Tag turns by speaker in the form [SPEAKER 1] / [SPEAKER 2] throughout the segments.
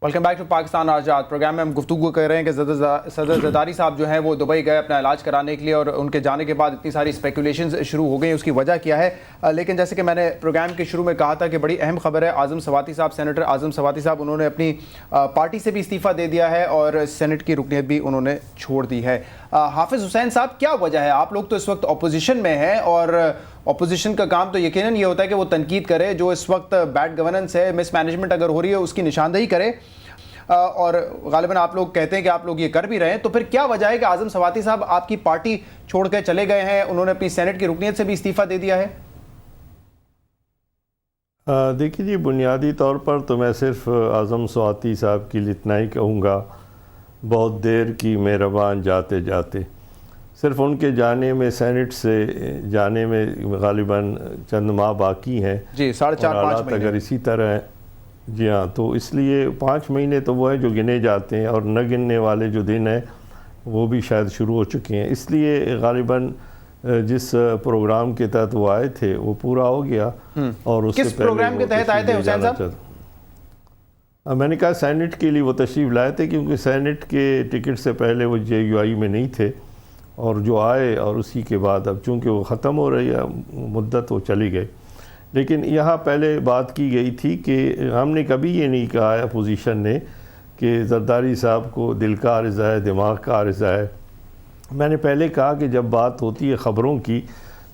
[SPEAKER 1] Welcome back to Pakistan آزاد program میں ہم گفتگو کر رہے ہیں کہ صدر زرداری صاحب جو ہیں وہ دبئی گئے اپنا علاج کرانے کے لیے، اور ان کے جانے کے بعد اتنی ساری اسپیکولیشنز شروع ہو گئی، اس کی وجہ کیا ہے؟ لیکن جیسے کہ میں نے پروگرام کے شروع میں کہا تھا کہ بڑی اہم خبر ہے، اعظم سواتی صاحب، سینیٹر اعظم سواتی صاحب، انہوں نے اپنی پارٹی سے بھی استعفیٰ دے دیا ہے اور سینٹ کی رکنیت بھی انہوں نے چھوڑ دی ہے۔ حافظ حسین صاحب، کیا وجہ ہے؟ آپ لوگ تو اس وقت اپوزیشن میں ہیں، اور اپوزیشن کا کام تو یقیناً یہ ہوتا ہے کہ وہ تنقید کرے، جو اس وقت بیڈ گورننس ہے، مس مینجمنٹ اگر ہو رہی ہے اس کی نشاندہی کرے، اور غالباً آپ لوگ کہتے ہیں کہ آپ لوگ یہ کر بھی رہے ہیں۔ تو پھر کیا وجہ ہے کہ اعظم سواتی صاحب آپ کی پارٹی چھوڑ کے چلے گئے ہیں؟ انہوں نے اپنی سینٹ کی رکنیت سے بھی استعفیٰ دے دیا ہے۔
[SPEAKER 2] دیکھیے جی، بنیادی طور پر تو میں صرف اعظم سواتی صاحب کے لیے اتنا ہی کہوں گا، بہت دیر کی مہربان جاتے جاتے۔ صرف ان کے جانے میں، سینٹ سے جانے میں غالباً چند ماہ باقی ہیں
[SPEAKER 1] جی، 4.5-5 مہینے
[SPEAKER 2] اگر اسی طرح، جی ہاں، تو اس لیے 5 مہینے تو وہ ہیں جو گنے جاتے ہیں، اور نہ گننے والے جو دن ہیں وہ بھی شاید شروع ہو چکے ہیں۔ اس لیے غالباً جس پروگرام کے تحت وہ آئے تھے وہ پورا ہو گیا، اور اس سے
[SPEAKER 1] کس پروگرام کے تحت آئے تھے حسین
[SPEAKER 2] صاحب؟ میں نے کہا سینٹ کے لیے وہ تشریف لائے تھے، کیونکہ سینٹ کے ٹکٹ سے پہلے وہ JUI میں نہیں تھے، اور جو آئے اور اسی کے بعد اب چونکہ وہ ختم ہو رہی ہے مدت، وہ چلی گئے۔ لیکن یہاں پہلے بات کی گئی تھی کہ ہم نے کبھی یہ نہیں کہا ہے اپوزیشن نے کہ زرداری صاحب کو دل کا عارضہ ہے، دماغ کا عارضہ ہے۔ میں نے پہلے کہا کہ جب بات ہوتی ہے خبروں کی،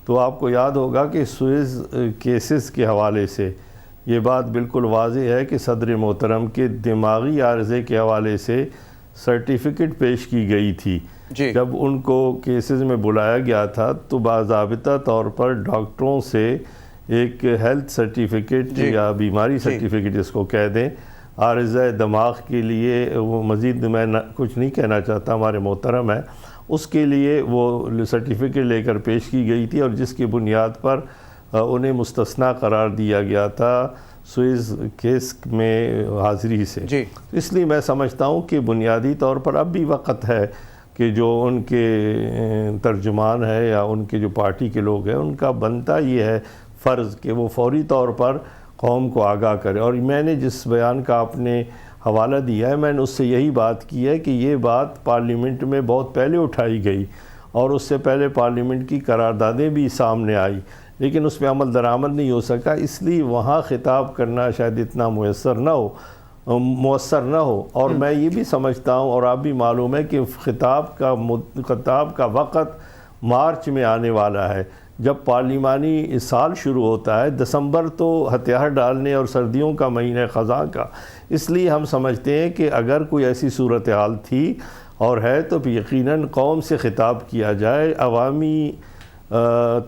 [SPEAKER 2] تو آپ کو یاد ہوگا کہ سوئز کیسز کے حوالے سے یہ بات بالکل واضح ہے کہ صدر محترم کے دماغی عارضے کے حوالے سے سرٹیفکیٹ پیش کی گئی تھی۔ جب ان کو کیسز میں بلایا گیا تھا تو باضابطہ طور پر ڈاکٹروں سے ایک ہیلتھ سرٹیفکیٹ یا بیماری سرٹیفکیٹ اس کو کہہ دیں، عارضہ دماغ کے لیے، وہ مزید میں کچھ نہیں کہنا چاہتا، ہمارے محترم ہے، اس کے لیے وہ سرٹیفکیٹ لے کر پیش کی گئی تھی، اور جس کی بنیاد پر انہیں مستثنیٰ قرار دیا گیا تھا سوئز کیس میں حاضری سے۔ اس لیے میں سمجھتا ہوں کہ بنیادی طور پر اب بھی وقت ہے کہ جو ان کے ترجمان ہے یا ان کے جو پارٹی کے لوگ ہیں، ان کا بنتا یہ ہے فرض کہ وہ فوری طور پر قوم کو آگاہ کرے۔ اور میں نے جس بیان کا آپ نے حوالہ دیا ہے، میں نے اس سے یہی بات کی ہے کہ یہ بات پارلیمنٹ میں بہت پہلے اٹھائی گئی، اور اس سے پہلے پارلیمنٹ کی قراردادیں بھی سامنے آئی، لیکن اس میں عمل درآمد نہیں ہو سکا، اس لیے وہاں خطاب کرنا شاید اتنا مؤثر نہ ہو۔ اور میں یہ بھی سمجھتا ہوں، اور آپ بھی معلوم ہے کہ خطاب کا وقت مارچ میں آنے والا ہے، جب پارلیمانی سال شروع ہوتا ہے۔ دسمبر تو ہتھیار ڈالنے اور سردیوں کا مہینہ خزاں کا، اس لیے ہم سمجھتے ہیں کہ اگر کوئی ایسی صورتحال تھی اور ہے تو یقیناً قوم سے خطاب کیا جائے۔ عوامی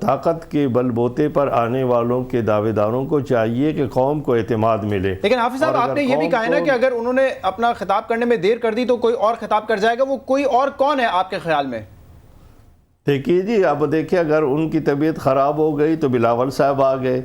[SPEAKER 2] طاقت کے بل بوتے پر آنے والوں کے دعوے داروں کو چاہیے کہ قوم کو اعتماد ملے۔
[SPEAKER 1] لیکن حافظ صاحب، آپ نے یہ بھی کہا ہے نا کہ اگر انہوں نے اپنا خطاب کرنے میں دیر کر دی تو کوئی اور خطاب کر جائے گا، وہ کوئی اور کون ہے آپ کے خیال میں؟
[SPEAKER 2] دیکھیے جی، اب دیکھیں، اگر ان کی طبیعت خراب ہو گئی تو بلاول صاحب آ گئے،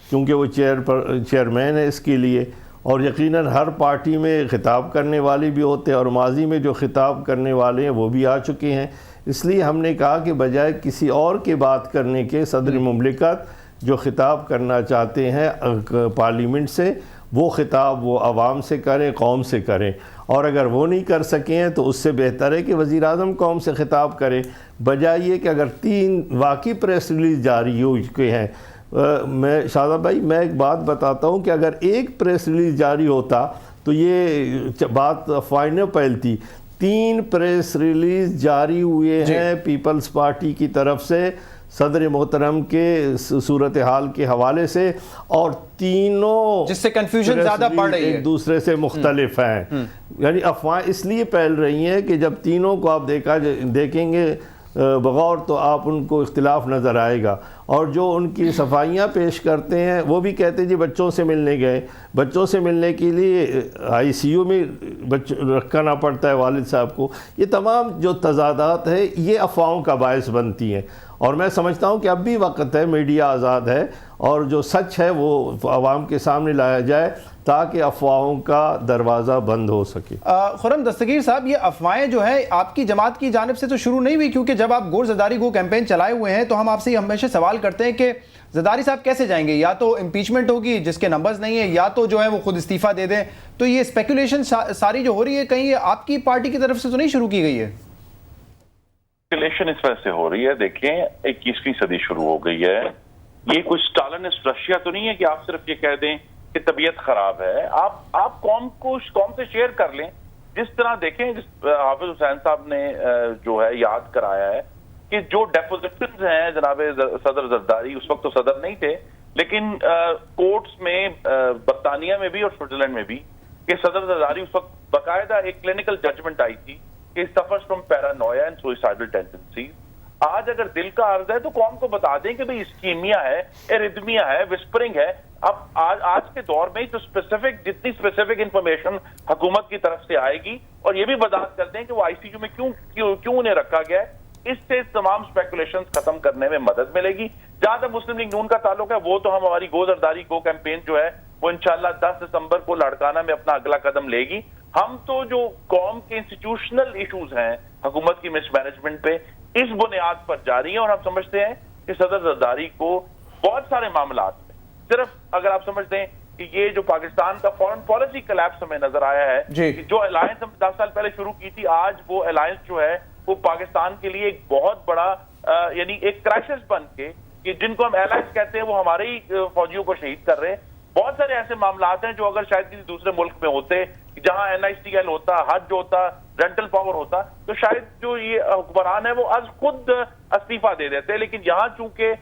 [SPEAKER 2] کیونکہ وہ چیئرمین ہے اس کے لیے، اور یقیناً ہر پارٹی میں خطاب کرنے والے بھی ہوتے ہیں، اور ماضی میں جو خطاب کرنے والے ہیں وہ بھی آ چکے ہیں۔ اس لیے ہم نے کہا کہ بجائے کسی اور کے بات کرنے کے، صدر مملکت جو خطاب کرنا چاہتے ہیں پارلیمنٹ سے، وہ خطاب وہ عوام سے کریں، قوم سے کریں، اور اگر وہ نہیں کر سکے ہیں تو اس سے بہتر ہے کہ وزیر اعظم قوم سے خطاب کرے، بجائے یہ کہ اگر 3 واقعی پریس ریلیز جاری ہو چکے ہیں۔ میں شاہزاد بھائی، میں ایک بات بتاتا ہوں کہ اگر ایک پریس ریلیز جاری ہوتا تو یہ بات افواہ نہ پھیلتی۔ 3 پریس ریلیز جاری ہوئے ہیں پیپلز پارٹی کی طرف سے صدر محترم کے صورتحال کے حوالے سے، اور تینوں
[SPEAKER 1] جس سے کنفیوژن زیادہ بڑھ رہی ہے،
[SPEAKER 2] ایک دوسرے سے مختلف ہیں۔ یعنی افواہیں اس لیے پھیل رہی ہیں کہ جب تینوں کو آپ دیکھیں گے بغور تو آپ ان کو اختلاف نظر آئے گا، اور جو ان کی صفائیاں پیش کرتے ہیں وہ بھی کہتے ہیں جی بچوں سے ملنے گئے، بچوں سے ملنے کے لیے ICU میں رکھنا پڑتا ہے والد صاحب کو۔ یہ تمام جو تضادات ہیں یہ افواہوں کا باعث بنتی ہیں، اور میں سمجھتا ہوں کہ اب بھی وقت ہے، میڈیا آزاد ہے، اور جو سچ ہے وہ عوام کے سامنے لایا جائے تاکہ افواہوں کا دروازہ بند ہو سکے۔
[SPEAKER 1] خرم دستگیر صاحب، یہ افواہیں جو ہے آپ کی جماعت کی جانب سے تو شروع نہیں ہوئی، کیونکہ جب آپ گور زرداری کو کیمپین چلائے ہوئے ہیں تو ہم آپ سے ہمیشہ سوال کرتے ہیں کہ زرداری صاحب کیسے جائیں گے؟ یا تو امپیچمنٹ ہوگی جس کے نمبرز نہیں ہیں، یا تو جو ہے وہ خود استعفیٰ دے دیں. تو یہ اسپیکولیشن ساری جو ہو رہی ہے کہیں یہ آپ کی پارٹی کی طرف سے تو نہیں شروع کی گئی ہے؟
[SPEAKER 3] اسپیکولیشن اس وجہ سے ہو رہی ہے، دیکھیں 21ویں صدی شروع ہو گئی ہے. یہ کوئی اسٹالنسٹ رشیا تو نہیں ہے کہ آپ صرف یہ کہہ دیں کہ طبیعت خراب ہے. آپ قوم سے شیئر کر لیں. جس طرح دیکھیں حافظ حسین صاحب نے جو ہے یاد کرایا ہے کہ جو ڈیپوزیشنز ہیں جناب صدر زرداری، اس وقت تو صدر نہیں تھے لیکن کورٹس میں برطانیہ میں بھی اور سوئٹزرلینڈ میں بھی، کہ صدر زرداری اس وقت باقاعدہ ایک کلینکل ججمنٹ آئی تھی کہ suffers from پیرانویا and suicidal tendencies. آج اگر دل کا عرض ہے تو قوم کو بتا دیں کہ بھئی اسکیمیا ہے، ایریدمیا ہے، وسپرنگ ہے. اب آج کے دور میں تو جتنی اسپیسیفک انفارمیشن حکومت کی طرف سے آئے گی، اور یہ بھی وضاحت کر دیں کہ وہ آئی سی یو میں کیوں انہیں رکھا گیا ہے، اس سے تمام اسپیکولیشنز ختم کرنے میں مدد ملے گی. جہاں تک مسلم لیگ نون کا تعلق ہے، وہ تو ہم ہماری گو زرداری گو کیمپین جو ہے وہ انشاءاللہ 10 دسمبر کو لاڑکانہ میں اپنا اگلا قدم لے گی. ہم تو جو قوم کے انسٹیٹیوشنل ایشوز ہیں حکومت کی مس مینجمنٹ پہ، اس بنیاد پر جاری ہیں. اور ہم سمجھتے ہیں کہ صدر زرداری کو بہت سارے معاملات میں، صرف اگر آپ سمجھتے ہیں کہ یہ جو پاکستان کا فورن پالیسی کلیپس ہمیں نظر آیا ہے، کہ جو الائنس ہم 10 سال پہلے شروع کی تھی، آج وہ الائنس جو ہے وہ پاکستان کے لیے ایک بہت بڑا یعنی ایک کرائسس بن کے، کہ جن کو ہم الائنس کہتے ہیں وہ ہمارے ہی فوجیوں کو شہید کر رہے ہیں. بہت سارے ایسے معاملات ہیں جو اگر شاید کسی دوسرے ملک میں ہوتے، جہاں NICTL ہوتا، حج ہوتا، رینٹل پاور ہوتا، تو شاید جو یہ حکمران ہے وہ از خود استعفیٰ دے دیتے. لیکن یہاں چونکہ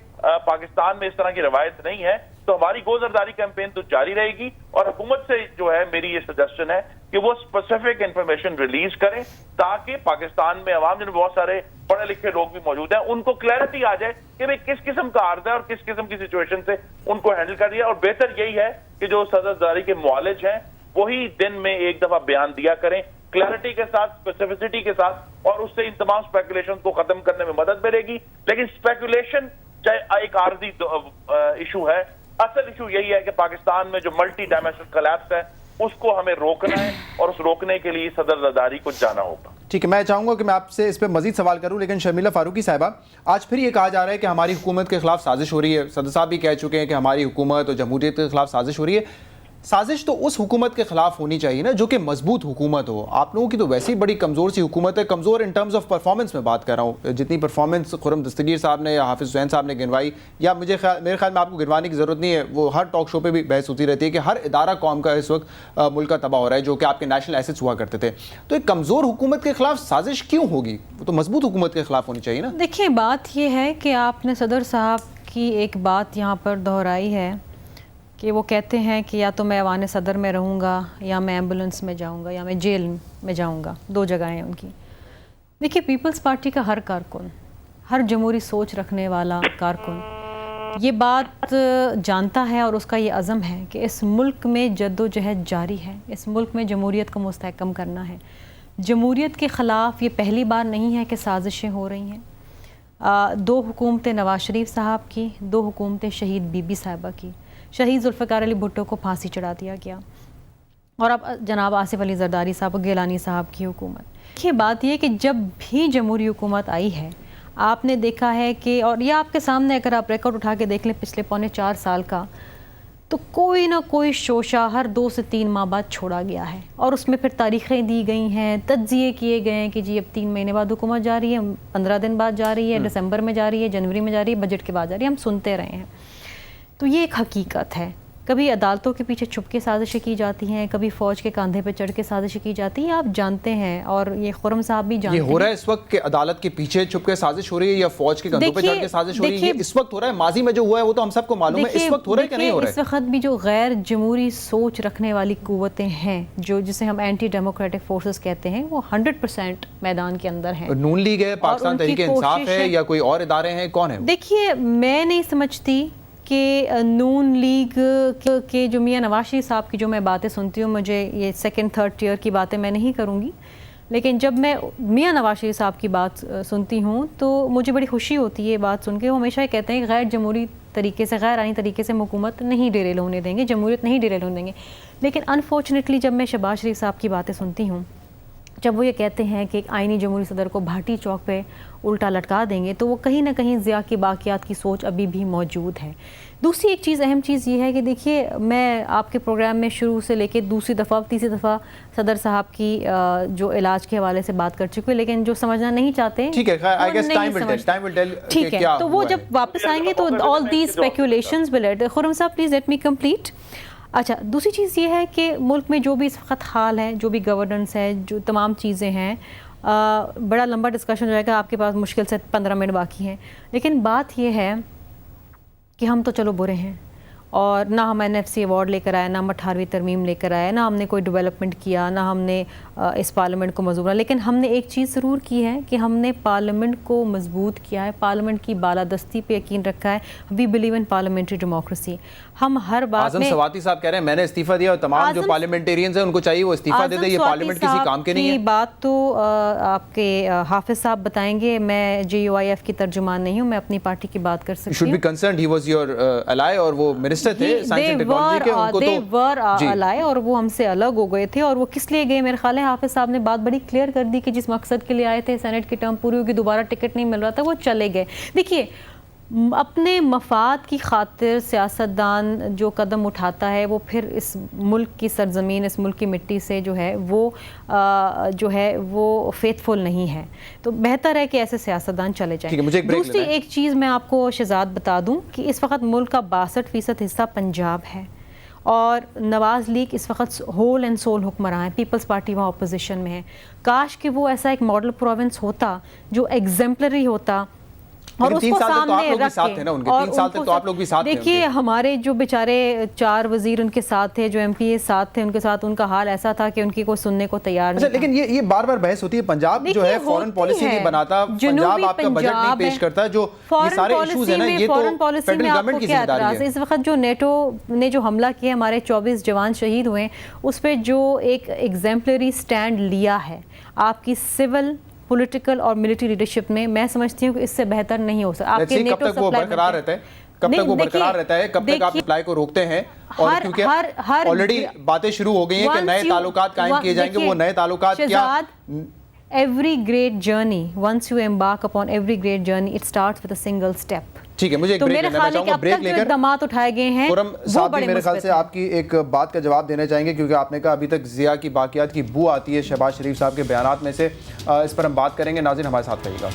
[SPEAKER 3] پاکستان میں اس طرح کی روایت نہیں ہے، تو ہماری گو زرداری کیمپین تو جاری رہے گی. اور حکومت سے جو ہے میری یہ سجیشن ہے کہ وہ اسپیسیفک انفارمیشن ریلیز کریں تاکہ پاکستان میں عوام، جن میں بہت سارے پڑھے لکھے لوگ بھی موجود ہیں، ان کو کلیئرٹی آ جائے کہ بھئی کس قسم کا عرض ہے اور کس قسم کی سچویشن سے ان کو ہینڈل کر دیا. اور بہتر یہی ہے کہ جو صدر زرداری کے معالج ہیں وہی دن میں ایک دفعہ بیان دیا کریں، کلیئرٹی کے ساتھ، اسپیسیفسٹی کے ساتھ، اور اس سے ان تمام اسپیکولیشن کو ختم کرنے میں مدد ملے گی. لیکن اسپیکولیشن چاہے ایک عارضی ایشو ہے، اصل ایشو یہی ہے کہ پاکستان میں جو ملٹی ڈائمینشنل کلیپس ہے اس کو ہمیں روکنا ہے، اور اس روکنے کے لیے صدر زرداری کو جانا ہوگا.
[SPEAKER 1] ٹھیک ہے، میں چاہوں گا کہ میں آپ سے اس پہ مزید سوال کروں، لیکن شرمیلا فاروقی صاحبہ، آج پھر یہ کہا جا رہا ہے کہ ہماری حکومت کے خلاف سازش ہو رہی ہے. صدر صاحب بھی کہہ چکے ہیں کہ ہماری حکومت اور جمہوریت کے خلاف سازش ہو رہی ہے. سازش تو اس حکومت کے خلاف ہونی چاہیے نا جو کہ مضبوط حکومت ہو. آپ لوگوں کی تو ویسے ہی بڑی کمزور سی حکومت ہے. کمزور ان ٹرمز آف پرفارمنس میں بات کر رہا ہوں. جتنی پرفارمنس خرم دستگیر صاحب نے یا حافظ حسین صاحب نے گنوائی، یا میرے خیال میں آپ کو گنوانے کی ضرورت نہیں ہے، وہ ہر ٹاک شو پہ بھی بحث ہوتی رہتی ہے کہ ہر ادارہ قوم کا اس وقت ملک کا تباہ ہو رہا ہے جو کہ آپ کے نیشنل ایسٹس ہوا کرتے تھے. تو ایک کمزور حکومت کے خلاف سازش کیوں ہوگی؟ وہ تو مضبوط حکومت کے خلاف ہونی چاہیے نا.
[SPEAKER 4] دیکھیں، بات یہ ہے کہ آپ نے صدر صاحب کی ایک بات یہاں پر دہرائی ہے کہ وہ کہتے ہیں کہ یا تو میں ایوان صدر میں رہوں گا، یا میں ایمبولنس میں جاؤں گا، یا میں جیل میں جاؤں گا. 2 جگہیں ہیں ان کی. دیکھیے، پیپلز پارٹی کا ہر کارکن، ہر جمہوری سوچ رکھنے والا کارکن یہ بات جانتا ہے اور اس کا یہ عزم ہے کہ اس ملک میں جد و جہد جاری ہے. اس ملک میں جمہوریت کو مستحکم کرنا ہے. جمہوریت کے خلاف یہ پہلی بار نہیں ہے کہ سازشیں ہو رہی ہیں. 2 حکومتیں نواز شریف صاحب کی، 2 حکومتیں شہید بی بی صاحبہ کی. شہید ذوالفقار علی بھٹو کو پھانسی چڑھا دیا گیا، اور اب جناب آصف علی زرداری صاحب اور گیلانی صاحب کی حکومت. یہ بات یہ کہ جب بھی جمہوری حکومت آئی ہے، آپ نے دیکھا ہے کہ، اور یہ آپ کے سامنے اگر آپ ریکارڈ اٹھا کے دیکھ لیں پچھلے 3.25 سال کا، تو کوئی نہ کوئی شوشہ ہر 2 سے 3 ماہ بعد چھوڑا گیا ہے. اور اس میں پھر تاریخیں دی گئی ہیں، تجزیے کیے گئے ہیں کہ جی اب 3 مہینے بعد حکومت جا رہی ہے، 15 دن بعد جا رہی ہے، دسمبر میں جا رہی ہے، جنوری میں جا رہی ہے، بجٹ کے بعد جا رہی ہے. ہم سنتے رہے ہیں. تو یہ ایک حقیقت ہے. کبھی عدالتوں کے پیچھے چھپ کے سازشیں کی جاتی ہیں، کبھی فوج کے کاندھے پہ چڑھ کے سازشیں کی جاتی ہیں. آپ جانتے ہیں، اور یہ خرم صاحب بھی جانتے ہیں.
[SPEAKER 1] یہ ہو رہا ہے اس وقت کہ عدالت کے پیچھے چھپ کے سازش ہو رہی ہے، یا فوج کے کندھوں پہ چڑھ کے سازش ہو رہی ہے؟ یہ اس وقت ہو رہا ہے. ماضی میں جو ہوا ہے وہ تو ہم سب کو معلوم ہے. اس وقت ہو رہا ہے کہ نہیں ہو رہا ہے؟
[SPEAKER 4] اس وقت بھی جو غیر جمہوری سوچ رکھنے والی قوتیں ہیں، جسے ہم اینٹی ڈیموکریٹک فورسز کہتے ہیں، وہ 100% میدان کے اندر ہیں.
[SPEAKER 1] نون لیگ ہے، پاکستان تحریک انصاف ہے، یا کوئی اور ادارے ہیں؟ کون ہیں؟
[SPEAKER 4] دیکھیے، میں نہیں سمجھتی کہ نون لیگ کے جو میاں نواز شریف صاحب کی جو میں باتیں سنتی ہوں، مجھے یہ 2nd 3rd ٹیئر کی باتیں میں نہیں کروں گی، لیکن جب میں میاں نواز شریف صاحب کی بات سنتی ہوں تو مجھے بڑی خوشی ہوتی ہے یہ بات سن کے. وہ ہمیشہ یہ کہتے ہیں کہ غیر جمہوری طریقے سے، غیر آئینی طریقے سے حکومت نہیں ڈیریل ہونے دیں گے، جمہوریت نہیں ڈیریل ہونے دیں گے. لیکن انفارچونیٹلی جب میں شہباز شریف صاحب کی باتیں سنتی ہوں جب وہ یہ کہتے ہیں کہ ایک آئینی جمہوری صدر کو بھاٹی چوک پہ الٹا لٹکا دیں گے تو وہ کہیں نہ کہیں ضیاء کی باقیات کی سوچ ابھی بھی موجود ہے. دوسری ایک چیز اہم چیز یہ ہے کہ دیکھیے میں آپ کے پروگرام میں شروع سے لے کے دوسری دفعہ تیسری دفعہ صدر صاحب کی جو علاج کے حوالے سے بات کر چکے، لیکن جو سمجھنا نہیں چاہتے
[SPEAKER 1] ٹھیک ہے I guess time will tell
[SPEAKER 4] ٹھیک ہے، تو وہ جب واپس آئیں گے تو all these speculations will eat. Khurram صاحب پلیز لیٹ می کمپلیٹ. اچھا دوسری چیز یہ ہے کہ ملک میں جو بھی اس وقت حال ہے، جو بھی گورننس ہے، جو تمام چیزیں ہیں، بڑا لمبا ڈسکشن ہو جائے گا، آپ کے پاس مشکل سے 15 منٹ باقی ہیں، لیکن بات یہ ہے کہ ہم تو چلو برے ہیں اور نہ ہم NFC ایوارڈ لے کر آئے، نہ ہم 18ویں ترمیم لے کر آئے، نہ ہم نے کوئی ڈیولپمنٹ کیا، نہ ہم نے اس پارلیمنٹ کو مضبوط، لیکن ہم نے ایک چیز ضرور کی ہے کہ ہم نے پارلیمنٹ کو مضبوط کیا ہے، پارلیمنٹ کی بالادستی پہ یقین رکھا ہے. We believe in parliamentary democracy. ہم ہر بات
[SPEAKER 1] اعظم
[SPEAKER 4] میں
[SPEAKER 1] سواتی صاحب کہہ رہے ہیں میں نے استعفیٰ دیا اور تمام جو پارلیمنٹیرینز ہیں ان کو چاہیے وہ استعفیٰ دے دیں، یہ پارلیمنٹ کسی کام کے نہیں ہے.
[SPEAKER 4] بات تو آپ کے حافظ صاحب بتائیں گے، میں JUIF کی ترجمان نہیں ہوں، میں اپنی پارٹی کی بات کر سکتی ہوں.
[SPEAKER 1] should be concerned he was your ally اور وہ منسٹر تھے سائنس اینڈ ٹیکنالوجی کے، ان کو تو
[SPEAKER 4] allies اور وہ ہم سے الگ ہو گئے تھے. اور وہ کس لیے گئے میرے خیال ہے حافظ صاحب نے بات بڑی کلیئر کر دی کہ جس مقصد کے لیے آئے تھے، سینٹ کی ٹرم پوری ہوگی، دوبارہ ٹکٹ نہیں مل رہا تھا، وہ چلے گئے. دیکھیے اپنے مفاد کی خاطر سیاستدان جو قدم اٹھاتا ہے وہ پھر اس ملک کی سرزمین، اس ملک کی مٹی سے جو ہے وہ فیتھفل نہیں ہے. تو بہتر ہے کہ ایسے سیاستدان چلے جائیں. دوسری ایک چیز میں آپ کو شہزاد بتا دوں کہ اس وقت ملک کا 62% حصہ پنجاب ہے اور نواز لیگ اس وقت ہول اینڈ سول حکمراں ہے، پیپلز پارٹی وہاں اپوزیشن میں ہے. کاش کہ وہ ایسا ایک ماڈل پروونس ہوتا جو ایگزمپلری ہوتا اور اس کو سامنے رکھ کے، اور 3 سال تک تو آپ لوگ بھی ساتھ تھے. دیکھیے ہمارے جو بیچارے 4 وزیر ان کے ساتھ تھے، جو MPA ساتھ تھے، ان کے ساتھ ان کا حال ایسا تھا کہ ان کی کوئی سننے کو تیار نہیں.
[SPEAKER 1] لیکن یہ بار بار بحث ہوتی ہے پنجاب جو ہے فورن پالیسی نہیں بناتا، پنجاب آپ کا بجٹ نہیں پیش کرتا، جو یہ سارے ایشوز ہیں نا یہ تو فیڈرل گورنمنٹ کی ذمہ داری ہے.
[SPEAKER 4] اس وقت جو نیٹو نے جو حملہ کیا، ہمارے 24 جوان شہید ہوئے، اس پہ جو ایک ایگزمپلری سٹینڈ لیا ہے آپ کی سول پولیٹیکل اور ملٹری لیڈرشپ میں سمجھتی ہوں کہ اس سے بہتر نہیں ہو سکتا. آپ کے نیٹو
[SPEAKER 1] کب تک وہ برقرار رہتا ہے، کب تک وہ برقرار رہتا ہے، کب تک آپ اپلائی کو روکتے ہیں؟ اور کیونکہ آلریڈی باتیں شروع ہو گئی ہیں کہ نئے تعلقات قائم کیے جائیں گے. وہ نئے تعلقات کیا؟
[SPEAKER 4] Every great journey, once you embark upon every great journey, it starts with a single step.
[SPEAKER 1] ٹھیک ہے، مجھے ایک بریک لینا چاہوں گا. بریک لے کر
[SPEAKER 4] اقدامات اٹھائے گئے ہیں
[SPEAKER 1] خرم صاحب بھی میرے خیال سے آپ کی ایک بات کا جواب دینا چاہیں گے، کیونکہ آپ نے کہا ابھی تک ضیاء کی باقیات کی بو آتی ہے شہباز شریف صاحب کے بیانات میں سے. اس پر ہم بات کریں گے. ناظرین ہمارے ساتھ رہیے گا.